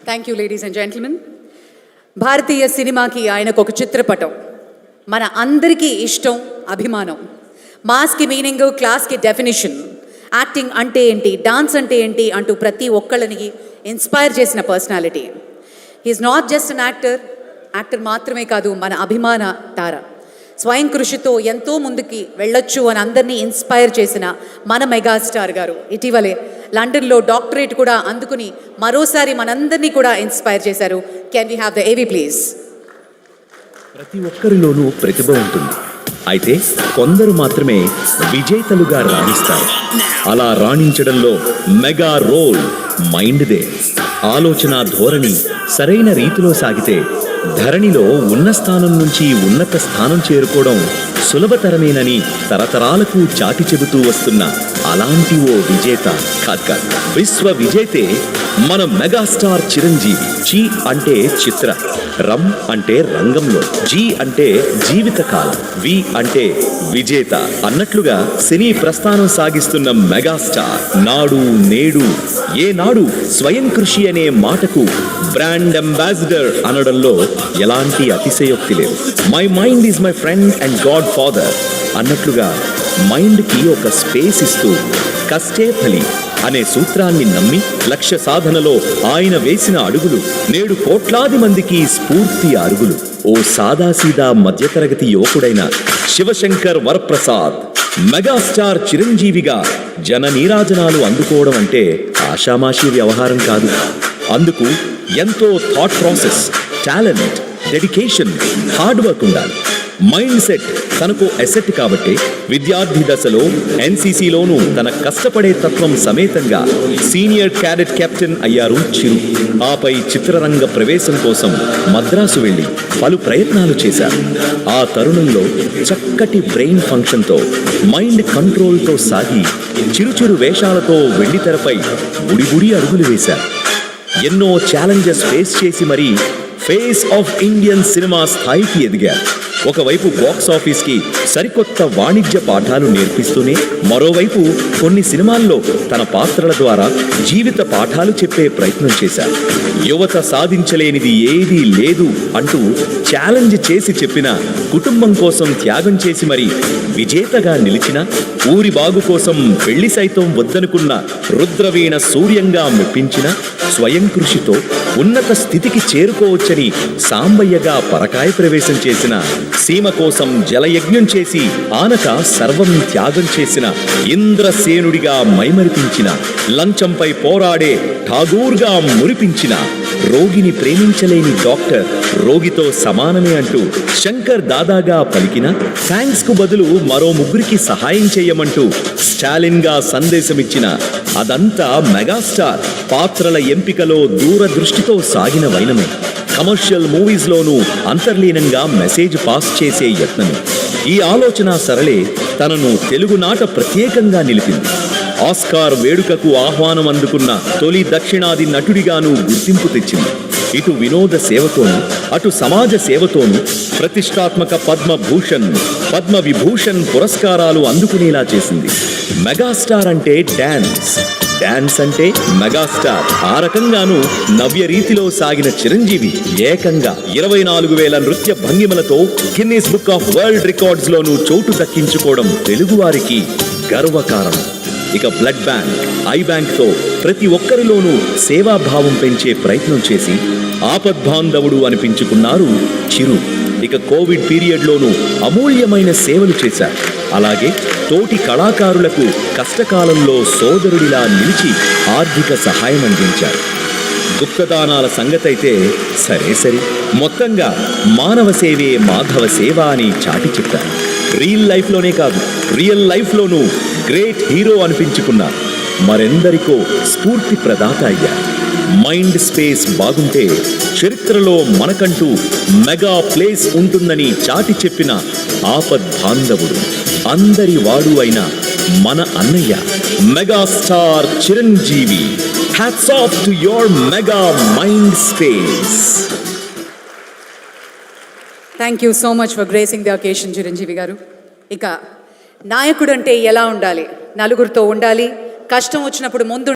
Thank you ladies and gentlemen. భారతీయ సినిమాకి ఆయనకు ఒక చిత్రపటం, మన అందరికీ ఇష్టం, అభిమానం. మాస్కి మీనింగ్, క్లాస్కి డెఫినేషన్, యాక్టింగ్ అంటే ఏంటి, డాన్స్ అంటే ఏంటి అంటూ ప్రతి ఒక్కళ్ళని ఇన్స్పైర్ చేసిన personality. He's not just an actor మాత్రమే కాదు, మన అభిమాన తార. స్వయం కృషితో ఎంతో ముందుకి వెళ్ళొచ్చు అని అందరినీ ఇన్స్పైర్ చేసిన మన మెగాస్టార్ గారు ఇటీవలే లండన్లో డాక్టరేట్ కూడా అందుకుని మరోసారి మనందరినీ కూడా ఇన్స్పైర్ చేశారు. కెన్ వి హ్యావ్ ద ఏవీ ప్లీజ్? ప్రతి ఒక్కరిలోనూ ప్రతిభ ఉంటుంది, అయితే కొందరు మాత్రమే విజేతలుగా రాణిస్తారు. అలా రాణించడంలో మెగా రోల్ మైండ్దే. ఆలోచన ధోరణి సరైన రీతిలో సాగితే ధరణిలో ఉన్న స్థానం నుంచి ఉన్నత స్థానం చేరుకోవడం సులభతరమేనని తరతరాలకు చాటి చెబుతూ వస్తున్న అలాంటి ఓ విజేత కాదు, విశ్వ విజేతే మన మెగాస్టార్ చిరంజీవి. చి అంటే చిత్ర, రం అంటే రంగంలో, జీ అంటే జీవితకాలం, వి అంటే విజేత అన్నట్లుగా సినీ ప్రస్థానం సాగిస్తున్న మెగాస్టార్ నాడు నేడు ఏనాడు స్వయం కృషి అనే మాటకు బ్రాండ్ అంబాసిడర్ అనడంలో ఎలాంటి అతిశయోక్తి లేదు. My mind is my friend and God father అన్నట్లుగా మైండ్కి ఒక స్పేస్ ఇస్తూ కష్టే ఫలి అనే సూత్రాన్ని నమ్మి లక్ష్య సాధనలో ఆయన వేసిన అడుగులు నేడు కోట్లాది మందికి స్ఫూర్తి అరుగులు. ఓ సాదాసీదా మధ్యతరగతి యువకుడైన శివశంకర్ వరప్రసాద్ మెగాస్టార్ చిరంజీవిగా జన నీరాజనాలు అందుకోవడం అంటే ఆషామాషీ వ్యవహారం కాదు. అందుకు ఎంతో thought process, talent, dedication, hard work ఉండాలి. మైండ్ సెట్ తనకు అసెట్ కాబట్టి విద్యార్థి దశలో ఎన్సీసీలోనూ తన కష్టపడే తత్వం సమేతంగా సీనియర్ క్యాడెట్ కెప్టెన్ అయ్యారు చిరు. ఆపై చిత్రరంగ ప్రవేశం కోసం మద్రాసు వెళ్లి పలు ప్రయత్నాలు చేశారు. ఆ తరుణంలో చక్కటి బ్రెయిన్ ఫంక్షన్తో, మైండ్ కంట్రోల్తో సాగి చిరుచిరు వేషాలతో వెండితెరపై బుడిబుడి అడుగులు వేశారు. ఎన్నో ఛాలెంజెస్ ఫేస్ చేసి మరీ ఫేస్ ఆఫ్ ఇండియన్ సినిమా స్థాయికి ఎదిగారు. ఒకవైపు బాక్స్ ఆఫీస్కి సరికొత్త వాణిజ్య పాఠాలు నేర్పిస్తూనే మరోవైపు కొన్ని సినిమాల్లో తన పాత్రల ద్వారా జీవిత పాఠాలు చెప్పే ప్రయత్నం చేశారు. యువత సాధించలేనిది ఏదీ లేదు అంటూ ఛాలెంజ్ చేసి చెప్పిన, కుటుంబం కోసం త్యాగం చేసి మరి విజేతగా నిలిచిన, ఊరి బాగు కోసం పెళ్లి సైతం వద్దనుకున్న రుద్రవీణ సూర్యంగా మెప్పించిన, స్వయం కృషితో ఉన్నత స్థితికి చేరుకోవచ్చని సాంబయ్యగా పరకాయ ప్రవేశం చేసిన, సీమ కోసం జలయజ్ఞం చేసి ఆనక సర్వం త్యాగం చేసిన, ఇంద్రసేనుడిగా మైమరిపించిన, లంచంపై పోరాడే ఠాగూర్గా మురిపించిన, రోగిని ప్రేమించలేని డాక్టర్ రోగితో సమానమే అంటూ శంకర్ దాదాగా పలికిన, థ్యాంక్స్ కు బదులు మరో ముగ్గురికి సహాయం చేయమంటూ స్టాలిన్ గా సందేశమిచ్చిన, అదంతా మెగాస్టార్ పాత్రల ఎంపికలో దూరదృష్టితో సాగిన వైనమే. కమర్షియల్ మూవీస్లోనూ అంతర్లీనంగా మెసేజ్ పాస్ చేసే యత్నమే. ఈ ఆలోచన సరళే తనను తెలుగునాట ప్రత్యేకంగా నిలిపింది. ఆస్కార్ వేడుకకు ఆహ్వానం అందుకున్న తొలి దక్షిణాది నటుడిగాను గుర్తింపు తెచ్చింది. ఇటు వినోద సేవతోనూ అటు సమాజ సేవతోనూ ప్రతిష్టాత్మక పద్మభూషణ్, పద్మవిభూషణ్ పురస్కారాలు అందుకునేలా చేసింది. మెగాస్టార్ అంటే డాన్స్, డాన్స్ అంటే మెగాస్టార్. ఆ రకంగానూ నవ్య రీతిలో సాగిన చిరంజీవి ఏకంగా 24,000 నృత్య భంగిమలతో Guinness book of world records లోనూ చోటు దక్కించుకోవడం తెలుగువారికి గర్వకారణం. ఇక బ్లడ్ బ్యాంక్, ఐ బ్యాంక్తో ప్రతి ఒక్కరిలోనూ సేవాభావం పెంచే ప్రయత్నం చేసి ఆపద్బాంధవుడు అనిపించుకున్నారు చిరు. ఇక కోవిడ్ పీరియడ్లోనూ అమూల్యమైన సేవలు చేశారు. అలాగే తోటి కళాకారులకు కష్టకాలంలో సోదరుడిలా నిలిచి ఆర్థిక సహాయం అందించారు. గుప్తదానాల సంగతైతే సరే మొత్తంగా మానవ సేవే మాధవ సేవ అని చాటి చెప్పారు. రియల్ లైఫ్లోనే కాదు, రియల్ లైఫ్లోనూ గ్రేట్ హీరో అనిపించుకున్నారు. మరెందరికో స్ఫూర్తి ప్రదాత అయ్యారు. మైండ్ స్పేస్ బాగుంటే చరిత్రలో మనకంటూ మెగా ప్లేస్ ఉంటుందని చాటి చెప్పిన ఆపద్బాంధవుడు, అందరి వాడు అయిన మన అన్నయ్య megastar Chiranjeevi. Hats off to your mega mind space. Thank you so much for gracing the occasion Chiranjeevi గారు. ఇక నాయకుడు అంటే ఎలా ఉండాలి? నలుగురితో ఉండాలి, కష్టం వచ్చినప్పుడు ముందు